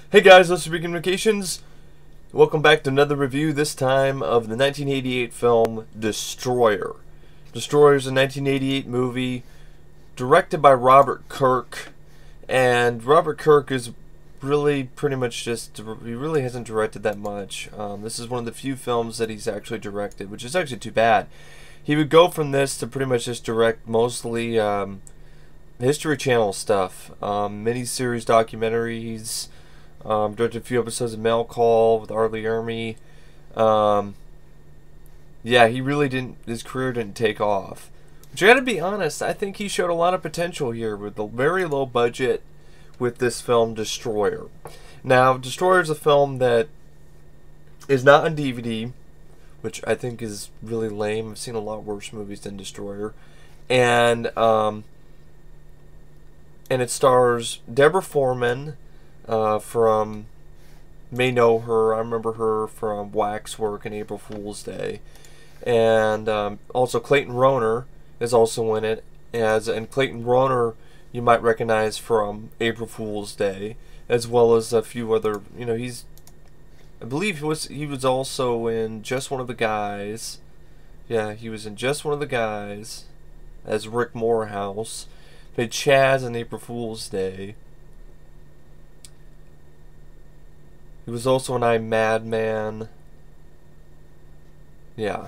Hey guys, let's begin vacations. Welcome back to another review, this time of the 1988 film Destroyer. Destroyer is a 1988 movie directed by Robert Kirk, and Robert Kirk is really pretty much he really hasn't directed that much. This is one of the few films that he's actually directed, which is actually too bad. He would go from this to pretty much just direct mostly History Channel stuff, miniseries documentaries. Directed a few episodes of Mail Call with Arlie Ermy. Yeah, he really didn't. His career didn't take off. Which I gotta be honest, I think he showed a lot of potential here with a very low budget with this film, Destroyer. Now, Destroyer is a film that is not on DVD, which I think is really lame. I've seen a lot worse movies than Destroyer, and it stars Deborah Foreman. From may know her. I remember her from Waxwork and April Fool's Day, and also Clayton Rohner is also in it. And Clayton Rohner you might recognize from April Fool's Day, as well as a few other. I believe he was also in Just One of the Guys. Yeah, he was in Just One of the Guys as Rick Morehouse. Played Chaz in April Fool's Day. He was also in I'm Madman. Yeah.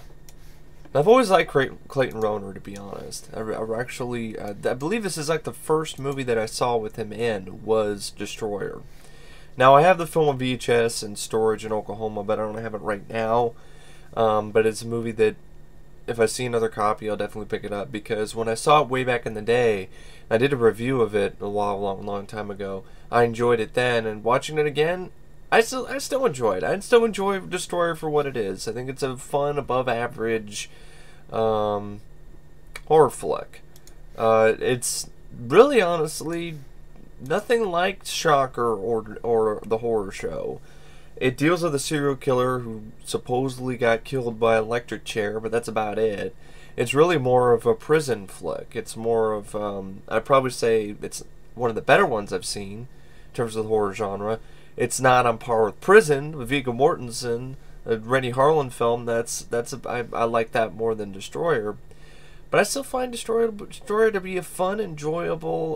I've always liked Clayton Rohner, to be honest. I believe this is like the first movie that I saw with him in was Destroyer. Now, I have the film on VHS in storage in Oklahoma, but I don't have it right now. But it's a movie that, if I see another copy, I'll definitely pick it up. Because when I saw it way back in the day, I did a review of it a long time ago. I enjoyed it then, and watching it again, I still enjoy it. I still enjoy Destroyer for what it is. I think it's a fun, above-average horror flick. It's really, honestly, nothing like Shocker or The Horror Show. It deals with a serial killer who supposedly got killed by an electric chair, but that's about it. It's really more of a prison flick. It's more of, I'd probably say it's one of the better ones I've seen in terms of the horror genre. It's not on par with Prison with Viggo Mortensen, a Rennie Harlan film. I like that more than Destroyer, but I still find Destroyer to be a fun, enjoyable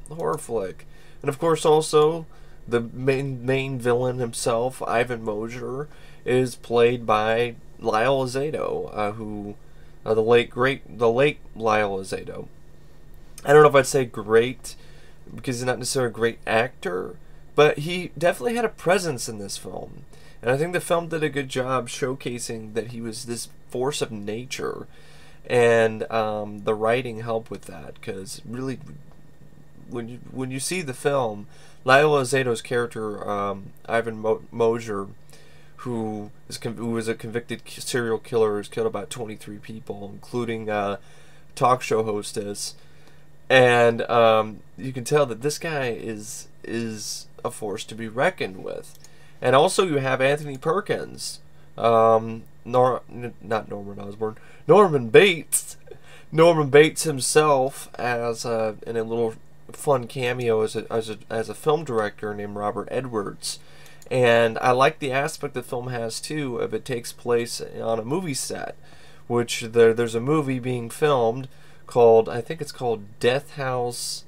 horror flick. And of course, also the main villain himself, Ivan Mosier, is played by Lyle Alzado, who the late Lyle Alzado. I don't know if I'd say great because he's not necessarily a great actor, but he definitely had a presence in this film. And I think the film did a good job showcasing that he was this force of nature. And the writing helped with that. Because really, when you see the film, Lyle Alzado's character, Ivan Mosier, who was a convicted serial killer, has killed about 23 people, including talk show hostess. And you can tell that this guy is a force to be reckoned with. And also you have Anthony Perkins, not Norman Osborn, Norman Bates. Norman Bates himself as in a little fun cameo as a film director named Robert Edwards. And I like the aspect the film has too of it takes place on a movie set, which there's a movie being filmed called, I think it's called Death House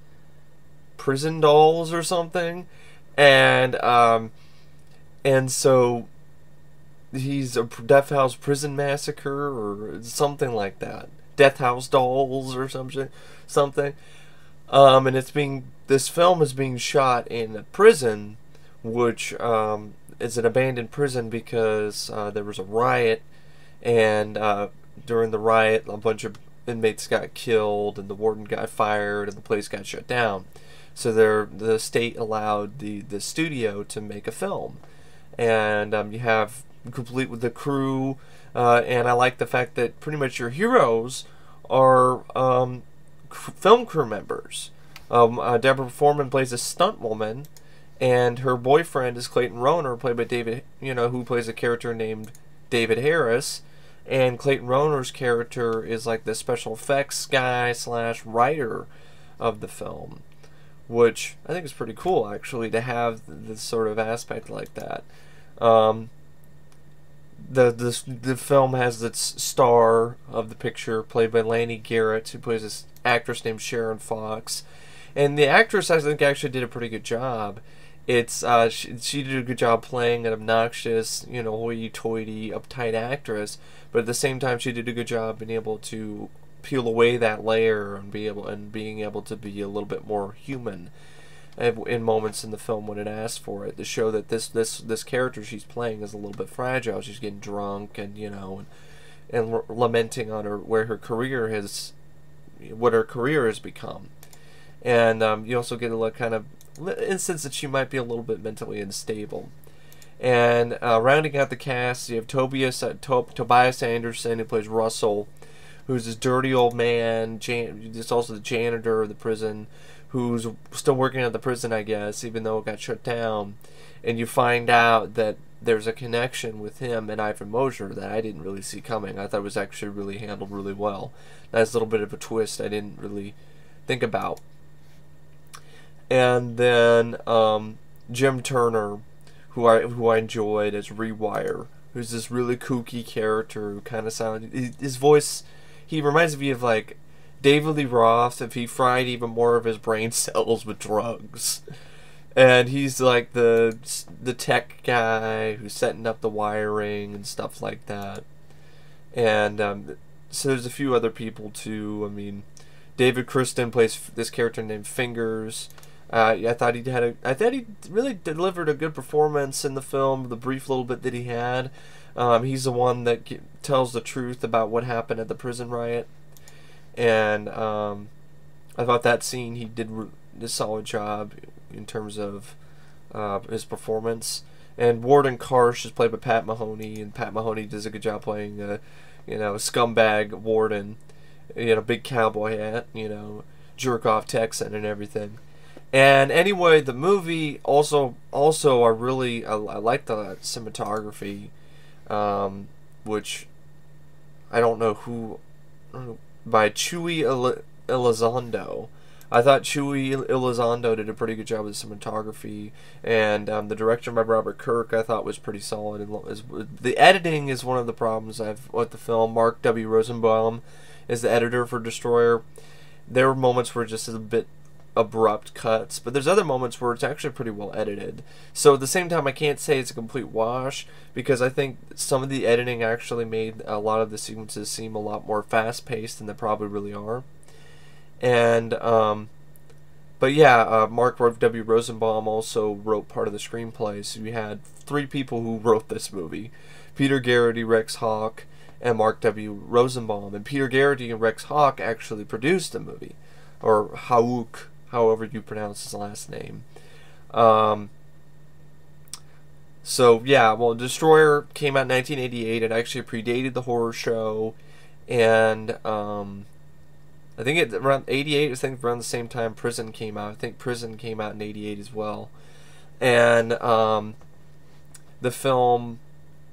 Prison Dolls or something. And so he's a Death House Prison Massacre or something like that. Death House Dolls or something. And this film is being shot in a prison, which is an abandoned prison because there was a riot, and during the riot, a bunch of inmates got killed, and the warden got fired, and the place got shut down. So the state allowed the studio to make a film, and you have complete with the crew, and I like the fact that pretty much your heroes are film crew members. Deborah Foreman plays a stunt woman, and her boyfriend is Clayton Rohner, played by David, who plays a character named David Harris, and Clayton Rohner's character is like the special effects guy / writer of the film. which I think is pretty cool, actually, to have this sort of aspect like that. Um, the film has its star of the picture, played by Lannie Garrett, who plays this actress named Sharon Fox. And the actress, I think, actually did a pretty good job. It's she did a good job playing an obnoxious, hoity-toity, uptight actress, but at the same time, she did a good job being able to peel away that layer and being able to be a little bit more human in moments in the film when it asked for it, to show that this character she's playing is a little bit fragile. She's getting drunk and lamenting on what her career has become. And you also get a kind of instance that she might be a little bit mentally unstable. And rounding out the cast, you have Tobias Anderson, who plays Russell, who's this dirty old man. He's also the janitor of the prison, who's still working at the prison, I guess, even though it got shut down. And you find out that there's a connection with him and Ivan Mosier that I didn't really see coming. I thought it was actually really handled really well. That's a little bit of a twist I didn't really think about. And then Jim Turner, who I enjoyed as Rewire, who's this really kooky character who kind of sounded, his voice, he reminds me of like David Lee Roth if he fried even more of his brain cells with drugs. And he's like the tech guy who's setting up the wiring and stuff like that. And so there's a few other people too. I mean, David Kristin plays this character named Fingers. I thought he really delivered a good performance in the film, the brief little bit that he had. He's the one that tells the truth about what happened at the prison riot. And I thought that scene he did a solid job in terms of his performance. And Warden Karsh is played by Pat Mahoney, and Pat Mahoney does a good job playing a scumbag warden, big cowboy hat, jerk off Texan and everything. And anyway, the movie also I like the cinematography, which I don't know who, by Chuy Elizondo. I thought Chuy Elizondo did a pretty good job with the cinematography, and the director by Robert Kirk I thought was pretty solid. The editing is one of the problems I've with the film. Mark W. Rosenbaum is the editor for Destroyer. There were moments where just a bit abrupt cuts, but there's other moments where it's actually pretty well edited. So at the same time, I can't say it's a complete wash, because I think some of the editing actually made a lot of the sequences seem a lot more fast-paced than they probably really are. And but yeah, Mark W. Rosenbaum also wrote part of the screenplay, so you had three people who wrote this movie: Peter Garrity, Rex Hawk, and Mark W. Rosenbaum. And Peter Garrity and Rex Hawk actually produced the movie, or Hawk, however you pronounce his last name. So yeah, well, Destroyer came out in 1988. It actually predated the horror show, and I think it around 88. I think around the same time Prison came out. I think Prison came out in 88 as well. And the film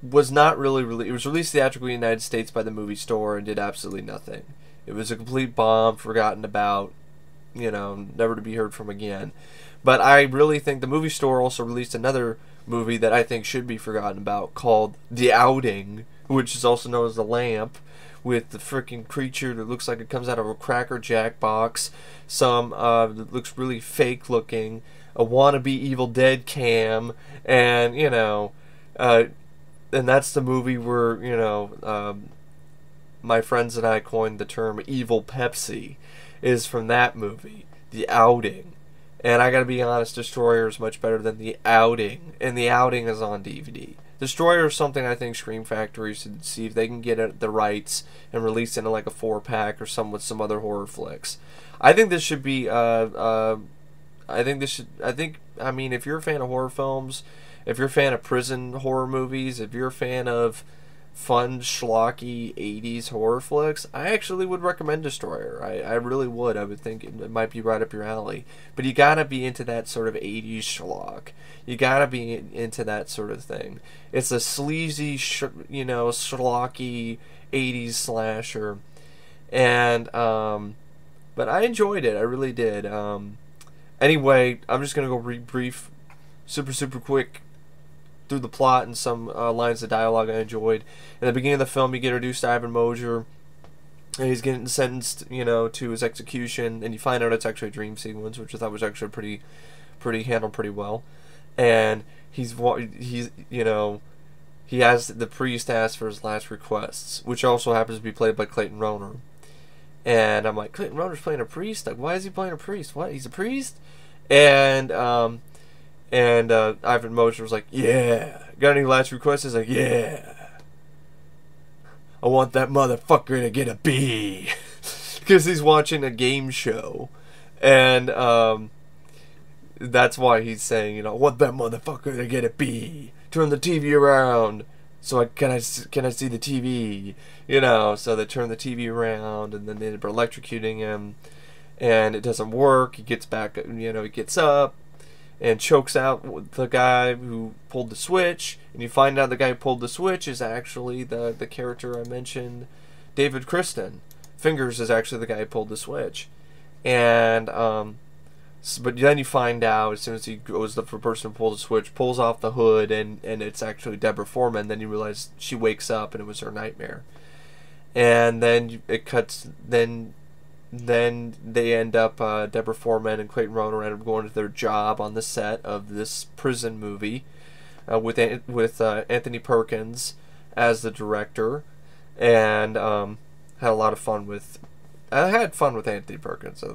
was not really it was released theatrically in the United States by the Movie Store and did absolutely nothing. It was a complete bomb, forgotten about, never to be heard from again. But I really think the Movie Store also released another movie that I think should be forgotten about, called The Outing, which is also known as The Lamp, with the freaking creature that looks like it comes out of a Cracker Jack box, some that looks really fake looking, a wannabe Evil Dead cam, and and that's the movie where my friends and I coined the term Evil Pepsi, is from that movie, The Outing. And I gotta be honest, Destroyer is much better than The Outing, and The Outing is on DVD. Destroyer is something I think Scream Factory should see if they can get the rights and release it in like a 4-pack or some with some other horror flicks. I think this should be I mean, if you're a fan of horror films, if you're a fan of prison horror movies, if you're a fan of fun, schlocky 80s horror flicks, I actually would recommend Destroyer. I really would. I would think it might be right up your alley. But you gotta be into that sort of 80s schlock. You gotta be into that sort of thing. It's a sleazy, schlocky 80s slasher. And, but I enjoyed it. I really did. Anyway, I'm just going to go brief, super quick through the plot and some lines of dialogue I enjoyed. In the beginning of the film, you get introduced to Ivan Mosier, and he's getting sentenced, to his execution, and you find out it's actually a dream sequence, which I thought was actually pretty handled pretty well. And he has the priest ask for his last requests, which also happens to be played by Clayton Rohner. And I'm like, Clayton Rohner's playing a priest? Like, why is he playing a priest? What? He's a priest? And Ivan Mosier was like, yeah. Got any last requests? He's like, yeah. I want that motherfucker to get a B. Because he's watching a game show. And that's why he's saying, I want that motherfucker to get a B. Turn the TV around. So can I see the TV? So they turn the TV around, and then they're electrocuting him, and it doesn't work. He gets back, he gets up, and chokes out the guy who pulled the switch, and you find out the guy who pulled the switch is actually the character I mentioned, David Kristin. Fingers is actually the guy who pulled the switch. And, but then you find out, as soon as he goes the person who pulled the switch, pulls off the hood, and it's actually Deborah Foreman, then you realize she wakes up and it was her nightmare. And then it cuts, then they end up, Deborah Foreman and Clayton Rohner end up going to their job on the set of this prison movie, with Anthony Perkins as the director, and had a lot of fun with. I had fun with Anthony Perkins. I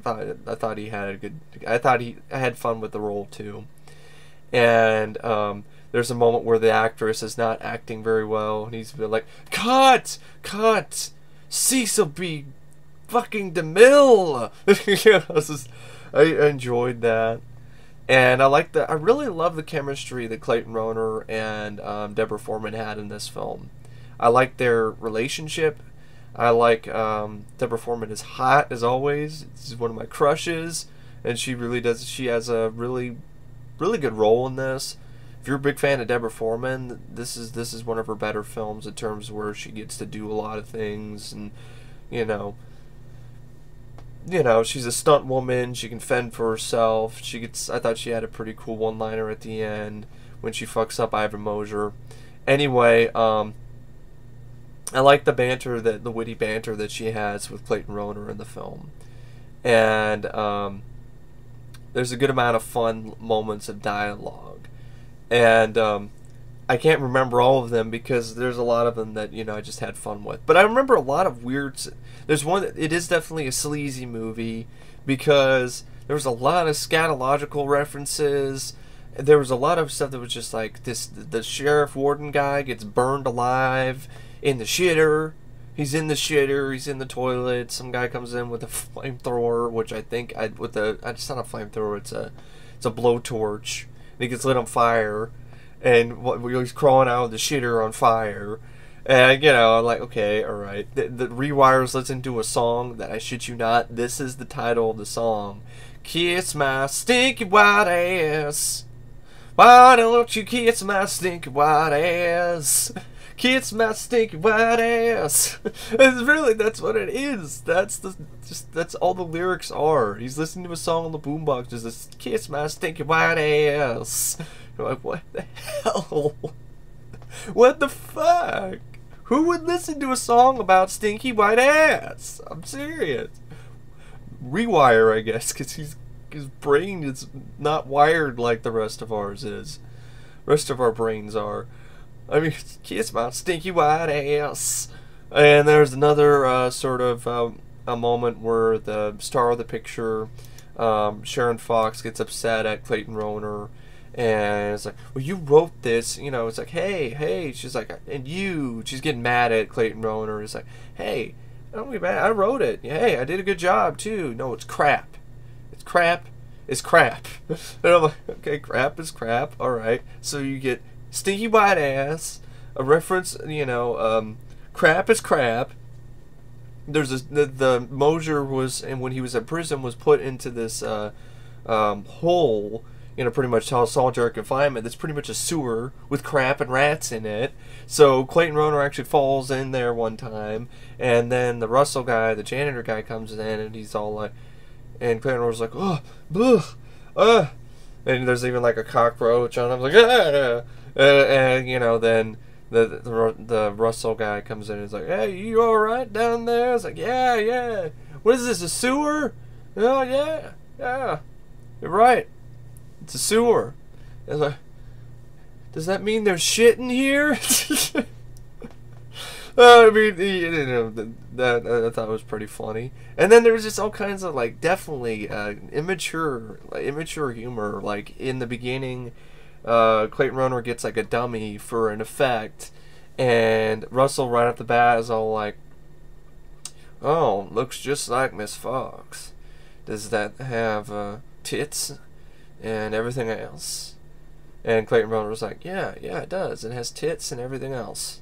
thought he had a good. I had fun with the role too, and there's a moment where the actress is not acting very well, and he's like, "Cut, Cecil B. fucking DeMille." I enjoyed that, and I really love the chemistry that Clayton Rohner and Deborah Foreman had in this film. I like their relationship. I like Deborah Foreman is hot as always. She's one of my crushes, and she has a really good role in this. If you're a big fan of Deborah Foreman, this is one of her better films in terms of where she gets to do a lot of things, and she's a stunt woman. She can fend for herself. I thought she had a pretty cool one-liner at the end when she fucks up Ivan Mosier. Anyway, I like the witty banter that she has with Clayton Rohner in the film. And there's a good amount of fun moments of dialogue. And I can't remember all of them because there's a lot of them that, I just had fun with. But I remember a lot of there's one, it is definitely a sleazy movie because there was a lot of scatological references. There was a lot of stuff that was just like the sheriff warden guy gets burned alive in the shitter. He's in the shitter. He's in the toilet. Some guy comes in with a flamethrower, which I think it's not a flamethrower. It's a blowtorch. And he gets lit on fire, and he's crawling out of the shitter on fire. And I'm like, okay, all right. The Rewires listen to a song that I shit you not. This is the title of the song: "Kiss my stinky white ass. Why don't you kiss my stinky white ass? Kiss my stinky white ass." That's what it is. That's all the lyrics are. He's listening to a song on the boombox, just this, "Kiss my stinky white ass." I'm like, what the hell? What the fuck? Who would listen to a song about stinky white ass? I'm serious. Rewire, I guess, because his brain is not wired like the rest of ours is. Rest of our brains are. I mean, kiss my stinky white ass. And there's another sort of a moment where the star of the picture, Sharon Fox, gets upset at Clayton Rohner, and it's like, "Well, you wrote this," It's like, hey. She's like, "And you?" She's getting mad at Clayton Rohner. It's like, "Hey, don't be mad. I wrote it. Hey, I did a good job too." "No, it's crap. It's crap. It's crap." And I'm like, okay, crap is crap. All right. So you get stinky white ass, a reference, crap is crap. There's the Mosier was, and when he was in prison, was put into this hole, pretty much solitary confinement. That's pretty much a sewer with crap and rats in it. So Clayton Rohner actually falls in there one time, and then the Russell guy, the janitor guy, comes in, and he's all like, and Clayton Rohner's like, "Oh, ugh, and there's even like a cockroach on him, like, and you know, then the Russell guy comes in and is like, hey, you all right down there? It's like, yeah, yeah. What is this, a sewer? Oh, yeah, yeah. You're right. It's a sewer. It's like, does that mean there's shit in here? I mean, you know, that I thought was pretty funny. And then there was just all kinds of, like, definitely immature humor. Like, in the beginning, Clayton Rohner gets, like, a dummy for an effect. And Russell, right off the bat, is all like, oh, looks just like Miss Fox. Does that have tits and everything else? And Clayton Rohner was like, yeah, it does. It has tits and everything else.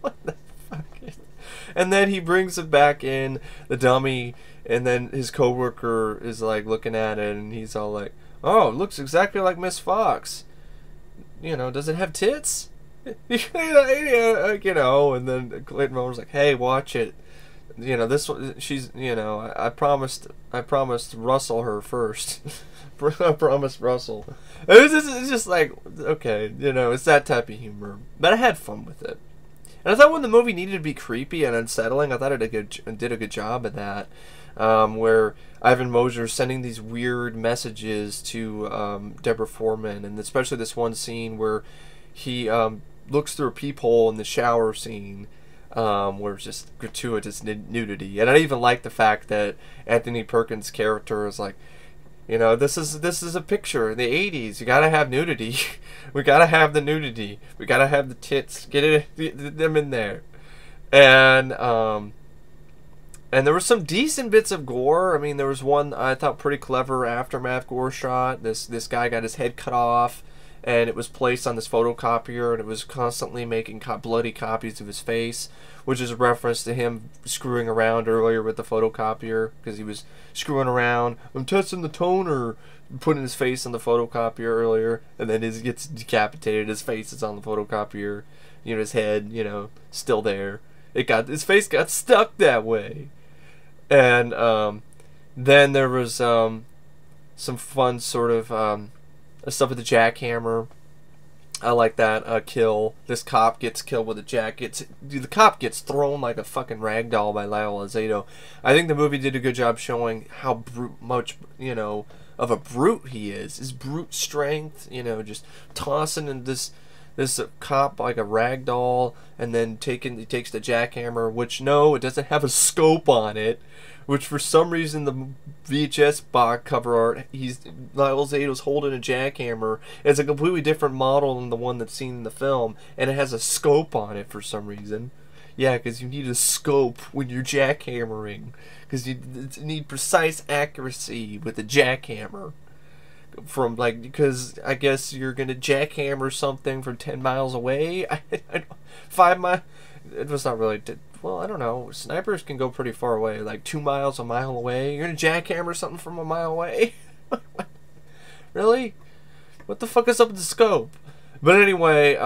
What the fuck? And then he brings him back in, the dummy, and then his coworker is like looking at it, and he's all like, oh, it looks exactly like Miss Fox. You know, does it have tits? You know, and then Clayton Rohner's like, hey, watch it. You know, this one, she's, you know, I promised Russell her first. I promised Russell. It's just like, okay, you know, it's that type of humor. But I had fun with it. And I thought when the movie needed to be creepy and unsettling, I thought it did a good job of that. Where Ivan Moser's sending these weird messages to Deborah Foreman, and especially this one scene where he looks through a peephole in the shower scene, where it's just gratuitous nudity. And I even like the fact that Anthony Perkins' character is like, you know, this is a picture in the 80s. You gotta have nudity. We gotta have the nudity. We gotta have the tits. Get them in there. And there were some decent bits of gore. I mean, there was one I thought pretty clever aftermath gore shot. This guy got his head cut off, and it was placed on this photocopier, and it was constantly making bloody copies of his face, which is a reference to him screwing around earlier with the photocopier, because he was screwing around. I'm testing the toner, putting his face on the photocopier earlier, and then he gets decapitated. His face is on the photocopier, you know, his head, you know, still there. His face got stuck that way. And then there was some fun sort of stuff with the jackhammer. I like that kill. This cop gets killed with a the cop gets thrown like a fucking rag doll by Lyle Alzado. I think the movie did a good job showing how much, you know, of a brute he is. His brute strength, you know, just tossing in this cop like a rag doll, and then he takes the jackhammer, which, no, it doesn't have a scope on it, which for some reason the VHS box cover art, Lyle Alzado's holding a jackhammer. It's a completely different model than the one that's seen in the film, and it has a scope on it for some reason. Yeah, because you need a scope when you're jackhammering, because you need precise accuracy with the jackhammer. Because I guess you're gonna jackhammer something from 10 miles away. 5 miles. It was not really. Well, I don't know. Snipers can go pretty far away, like 2 miles, a mile away. You're gonna jackhammer something from a mile away? Really? What the fuck is up with the scope? But anyway,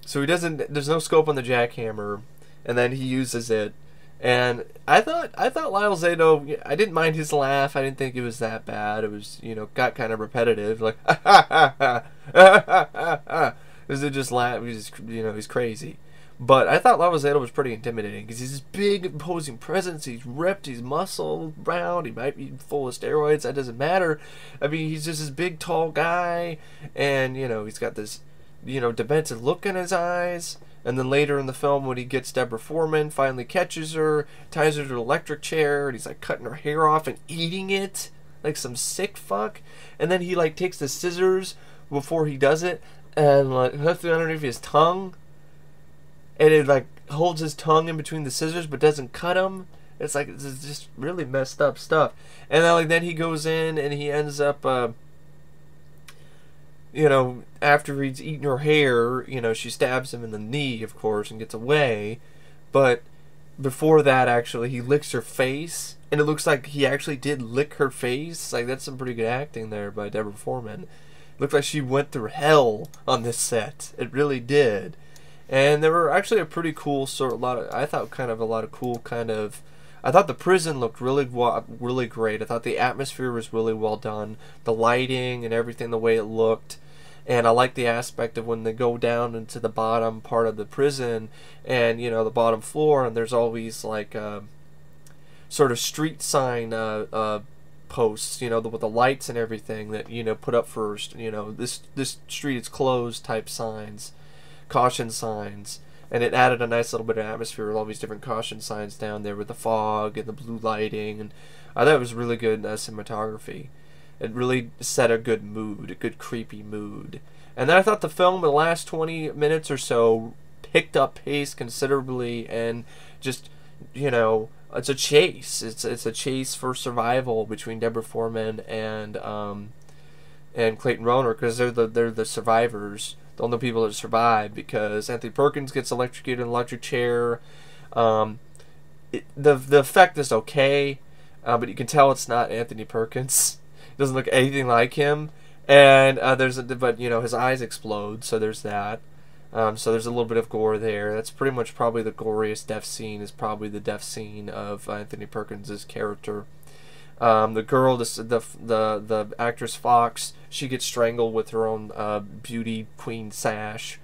so he doesn't. There's no scope on the jackhammer, and then he uses it. And I thought Lyle Alzado, I didn't mind his laugh. I didn't think it was that bad. It was, you know, got kind of repetitive, like ha ha ha ha ha ha ha ha. Is it just laugh? He's, you know, he's crazy. But I thought Lyle Alzado was pretty intimidating because he's this big, imposing presence. He's ripped, he's muscle bound. He might be full of steroids. That doesn't matter. I mean, he's just this big, tall guy, and you know, he's got this, you know, demented look in his eyes. And then later in the film, when he gets Deborah Foreman, finally catches her, ties her to an electric chair, and he's like cutting her hair off and eating it like some sick fuck. And then he like takes the scissors before he does it and like hooks it underneath his tongue, and it like holds his tongue in between the scissors but doesn't cut him. It's like, it's just really messed up stuff. And then he goes in and he ends up, you know, after he's eaten her hair, you know, she stabs him in the knee, of course, and gets away. But before that, actually, he licks her face, and it looks like he actually did lick her face. Like, that's some pretty good acting there by Deborah Foreman. It looked like she went through hell on this set. It really did. And there were actually a pretty cool I thought kind of a lot of cool kind of I thought the prison looked really great. I thought the atmosphere was really well done. The lighting and everything, the way it looked. And I like the aspect of when they go down into the bottom part of the prison and, you know, the bottom floor, and there's always like sort of street sign posts, you know, with the lights and everything that, you know, put up first, you know, this street is closed type signs, caution signs. And it added a nice little bit of atmosphere with all these different caution signs down there with the fog and the blue lighting. And I thought it was really good cinematography. It really set a good mood, a good creepy mood. And then I thought the film in the last 20 minutes or so picked up pace considerably and just, you know, it's a chase. It's a chase for survival between Deborah Foreman and Clayton Rohner, because they're the survivors, the only people that survive, because Anthony Perkins gets electrocuted in an electric chair. The effect is okay, but you can tell it's not Anthony Perkins. It doesn't look anything like him, and but you know, his eyes explode, so there's that. So there's a little bit of gore there. That's pretty much probably the goriest death scene, is probably the death scene of Anthony Perkins' character. The girl, the actress Fox, she gets strangled with her own beauty queen sash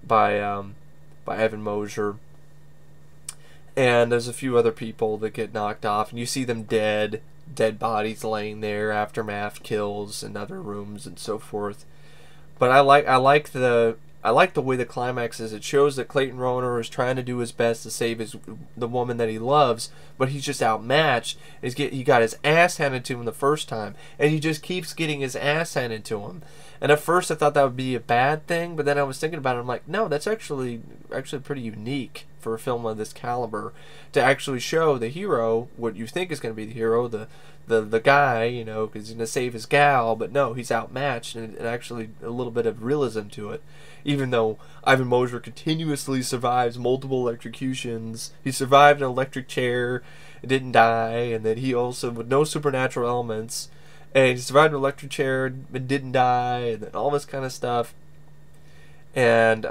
by Evan Mosier. And there's a few other people that get knocked off, and you see them dead bodies laying there, aftermath kills in other rooms and so forth. But I like the way the climax is. It shows that Clayton Rohner is trying to do his best to save the woman that he loves, but he's just outmatched. He got his ass handed to him the first time, and he just keeps getting his ass handed to him. And at first I thought that would be a bad thing, but then I was thinking about it. I'm like, no, that's actually pretty unique for a film of this caliber, to actually show the hero, what you think is going to be the hero, the guy, you know, because he's going to save his gal, but no, he's outmatched, and actually a little bit of realism to it. Even though Ivan Mosier continuously survives multiple electrocutions, he survived an electric chair, didn't die, and then he also, with no supernatural elements, and he survived an electric chair and didn't die, and then all this kind of stuff. And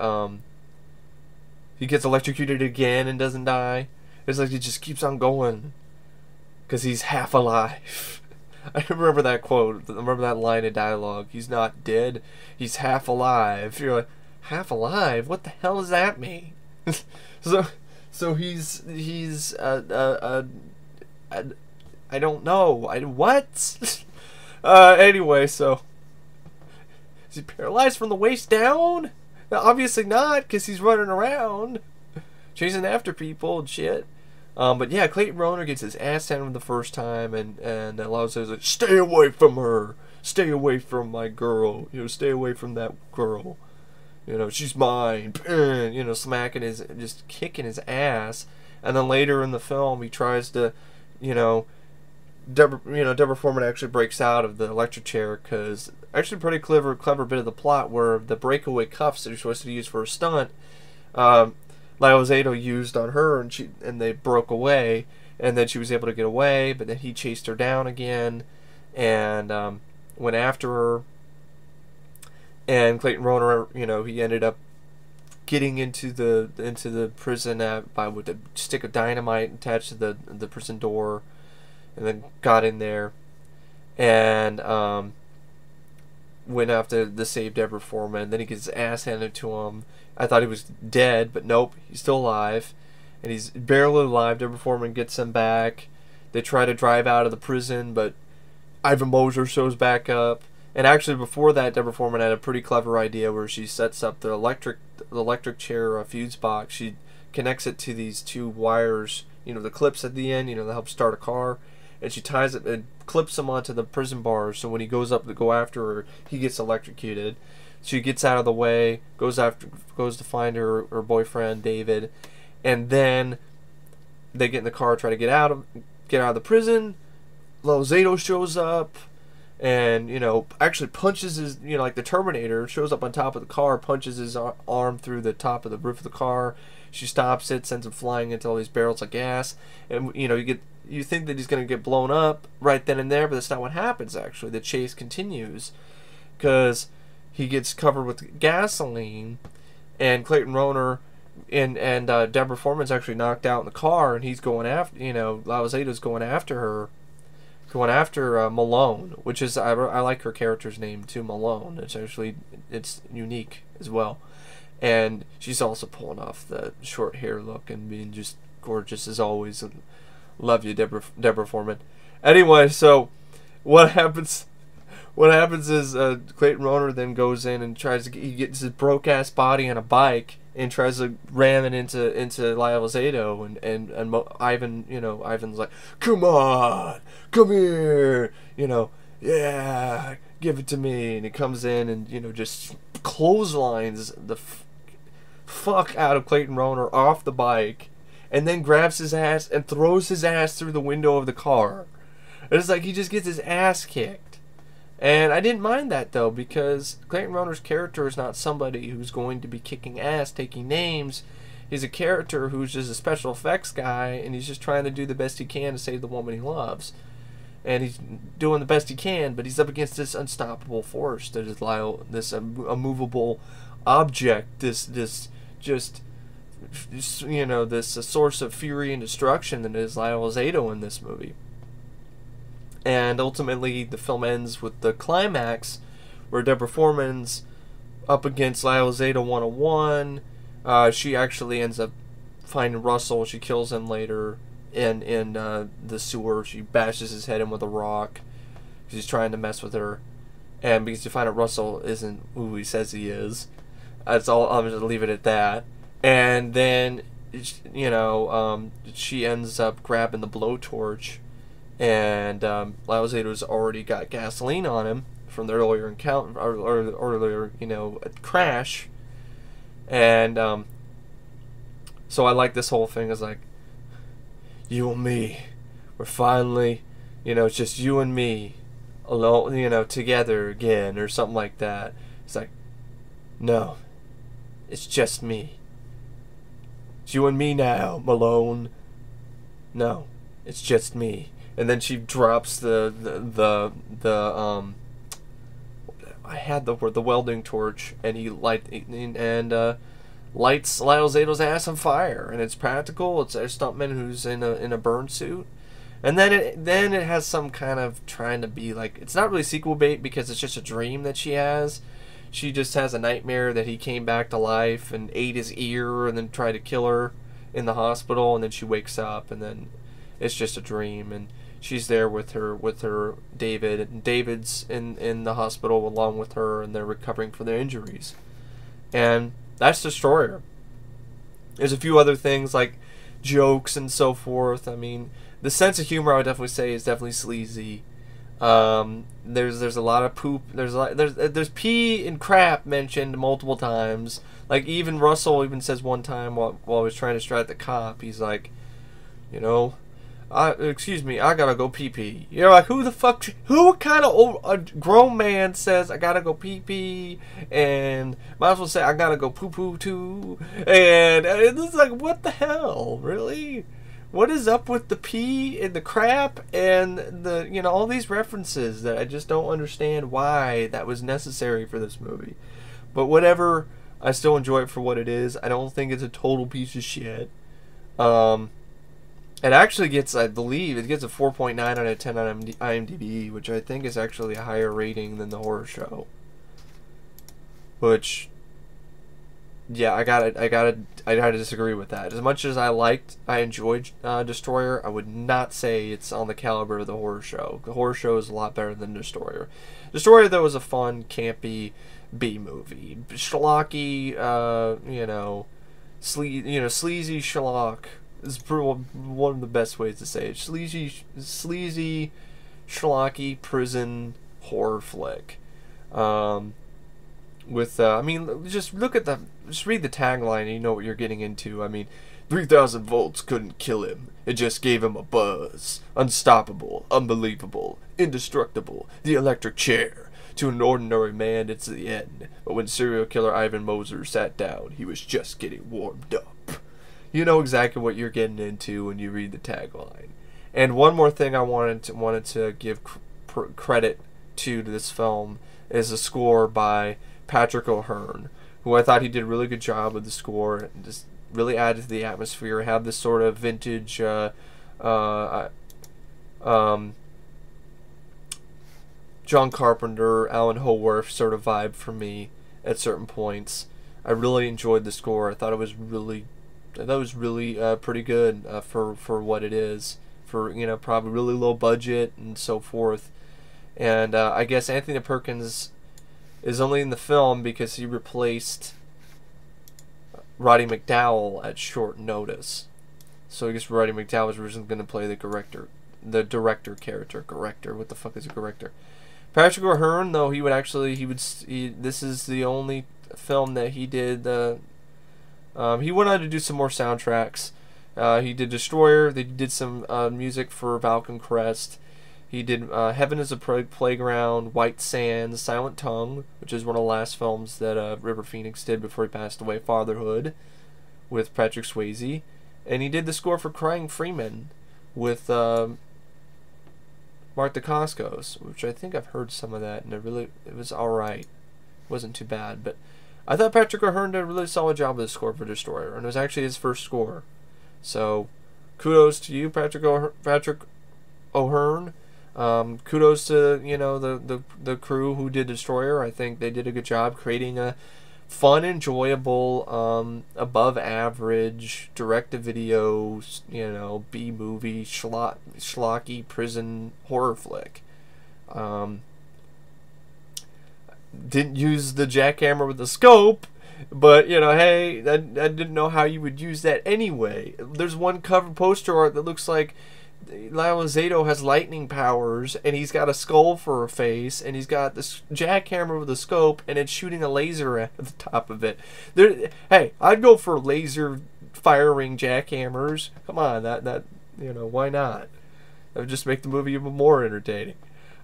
he gets electrocuted again and doesn't die. It's like he just keeps on going because he's half alive. I remember that quote. I remember that line of dialogue. He's not dead. He's half alive. You're like, half alive? What the hell does that mean? so he's I don't know. What? Anyway, so is he paralyzed from the waist down? Obviously not, because he's running around chasing after people and shit. But yeah, Clayton Rohner gets his ass handed the first time, and Lyle says, like, stay away from her, stay away from my girl, you know, stay away from that girl, you know, she's mine, you know, just kicking his ass. And then later in the film, he tries to, you know, Deborah Foreman actually breaks out of the electric chair, because actually pretty clever bit of the plot where the breakaway cuffs that you're supposed to use for a stunt, Lyle Alzado used on her, and they broke away, and then she was able to get away, but then he chased her down again and went after her. And Clayton Rohner, you know, he ended up getting into the prison with a stick of dynamite attached to the prison door, and then got in there and went after to save Deborah Foreman. Then he gets his ass handed to him. I thought he was dead, but nope, he's still alive, and he's barely alive. Deborah Foreman gets him back. They try to drive out of the prison, but Ivan Mosier shows back up. And actually, before that, Deborah Foreman had a pretty clever idea where she sets up the electric chair fuse box. She connects it to these two wires, you know, the clips at the end, you know, that help start a car. And she ties it and clips them onto the prison bars, so when he goes up to go after her, he gets electrocuted. She gets out of the way, goes to find her boyfriend David, and then they get in the car, try to get out of the prison. Lyle Alzado shows up, and, you know, actually punches his, you know, like the Terminator, shows up on top of the car, punches his arm through the top of the roof of the car. She stops it, sends him flying into all these barrels of gas, and, you know, you think that he's going to get blown up right then and there, but that's not what happens. Actually, the chase continues, because he gets covered with gasoline, and Clayton Rohner and Deborah Foreman's actually knocked out in the car, and he's going after, Lyle Alzado's going after her, Malone, which is, I like her character's name too, Malone. It's unique as well, and she's also pulling off the short hair look and being just gorgeous as always. And love you, Deborah Foreman. Anyway, so what happens? What happens is Clayton Rohner then goes in and he gets his broke ass body on a bike and tries to ram it into Lyle Alzado, and Ivan's like, come on, come here, yeah, give it to me, and he comes in and just clotheslines the fuck out of Clayton Rohner off the bike, and then grabs his ass and throws his ass through the window of the car. It's like he just gets his ass kicked. And I didn't mind that, though, because Clayton Rohner's character is not somebody who's going to be kicking ass, taking names. He's a character who's just a special effects guy, and he's just trying to do the best he can to save the woman he loves. And he's doing the best he can, but he's up against this unstoppable force that is Lyle, this immovable object, this source of fury and destruction that is Lyle Alzado in this movie. And ultimately, the film ends with the climax, where Deborah Foreman's up against Lyle Alzado 101. She actually ends up finding Russell. She kills him later in the sewer. She bashes his head in with a rock because he's trying to mess with her. And because you find out Russell isn't who he says he is. That's all. I'm just gonna leave it at that. And then, she ends up grabbing the blowtorch. And Lyle Alzado's already got gasoline on him from the earlier encounter, earlier crash. And so I like this whole thing. It's like, you and me, we're finally, it's just you and me alone, together again, or something like that. It's like, no, it's just me. It's you and me now, Malone. No, it's just me. And then she drops the welding torch, and he lights Lyle Alzado's ass on fire, and it's practical. It's a stuntman who's in a burn suit, and then it has some kind of trying to be like, it's not really sequel bait because it's just a dream that she has. She just has a nightmare that he came back to life and ate his ear and then tried to kill her in the hospital, and then she wakes up, and then it's just a dream, and she's there with her David, and David's in the hospital along with her, and they're recovering from their injuries. And that's Destroyer. There's a few other things like jokes and so forth. I mean, the sense of humor I would definitely say is definitely sleazy. There's a lot of poop. There's pee and crap mentioned multiple times. Like even Russell even says one time while he's trying to strike the cop, he's like, excuse me, I gotta go pee-pee. You're like, who kind of a grown man says, I gotta go pee-pee, and might as well say, I gotta go poo-poo too, and it's like, what the hell, really? What is up with the pee and the crap and the, all these references that I just don't understand why that was necessary for this movie. But whatever, I still enjoy it for what it is. I don't think it's a total piece of shit. It actually gets, I believe, it gets a 4.9 out of 10 on IMDb, which I think is actually a higher rating than the horror show. Which, yeah, I gotta disagree with that. As much as I enjoyed Destroyer, I would not say it's on the caliber of the horror show. The horror show is a lot better than Destroyer. Destroyer, though, is a fun, campy B movie, schlocky, sleazy schlock. Is one of the best ways to say it. Sleazy, schlocky prison horror flick. I mean, just read the tagline and you know what you're getting into. I mean, 3,000 volts couldn't kill him. It just gave him a buzz. Unstoppable, unbelievable, indestructible. The electric chair. To an ordinary man, it's the end. But when serial killer Ivan Moser sat down, he was just getting warmed up. You know exactly what you're getting into when you read the tagline. And one more thing I wanted to give credit to this film is a score by Patrick O'Hearn, who I thought he did a really good job with the score. really added to the atmosphere. Have this sort of vintage, John Carpenter, Alan Howarth sort of vibe for me at certain points. I really enjoyed the score. I thought it was really pretty good for what it is. For, you know, probably really low budget and so forth. And I guess Anthony Perkins is only in the film because he replaced Roddy McDowall at short notice. So I guess Roddy McDowall was originally going to play the director character. Corrector. What the fuck is a corrector? Patrick O'Hearn, though, this is the only film that he did. He went on to do some more soundtracks. He did Destroyer. They did some music for Falcon Crest. He did Heaven is a Playground, White Sands, Silent Tongue, which is one of the last films that River Phoenix did before he passed away, Fatherhood, with Patrick Swayze. And he did the score for Crying Freeman with Mark Dacascos, which I think I've heard some of that, and it was alright. It wasn't too bad, but I thought Patrick O'Hearn did a really solid job with the score for Destroyer, and it was actually his first score. So, kudos to you, Patrick O'Hearn. Kudos to, you know, the crew who did Destroyer. I think they did a good job creating a fun, enjoyable, above average, direct-to-video, you know, B-movie, schlocky prison horror flick. Didn't use the jackhammer with the scope, but, you know, hey, I didn't know how you would use that anyway. There's one cover poster art that looks like Lyle Alzado has lightning powers, and he's got a skull for a face, and he's got this jackhammer with a scope, and it's shooting a laser at the top of it. Hey, I'd go for laser firing jackhammers. Come on, that you know, why not? That would just make the movie even more entertaining.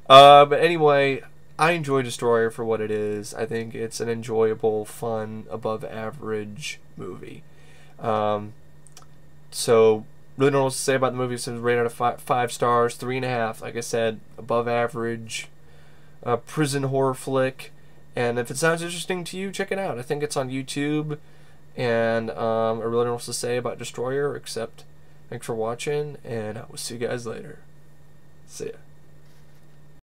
But anyway, I enjoy Destroyer for what it is. I think it's an enjoyable, fun, above average movie. So really don't know what to say about the movie. It's rated out of 5 stars, 3.5. Like I said, above average prison horror flick. And if it sounds interesting to you, check it out. I think it's on YouTube. And I really don't know what to say about Destroyer, except thanks for watching, and I will see you guys later. See ya.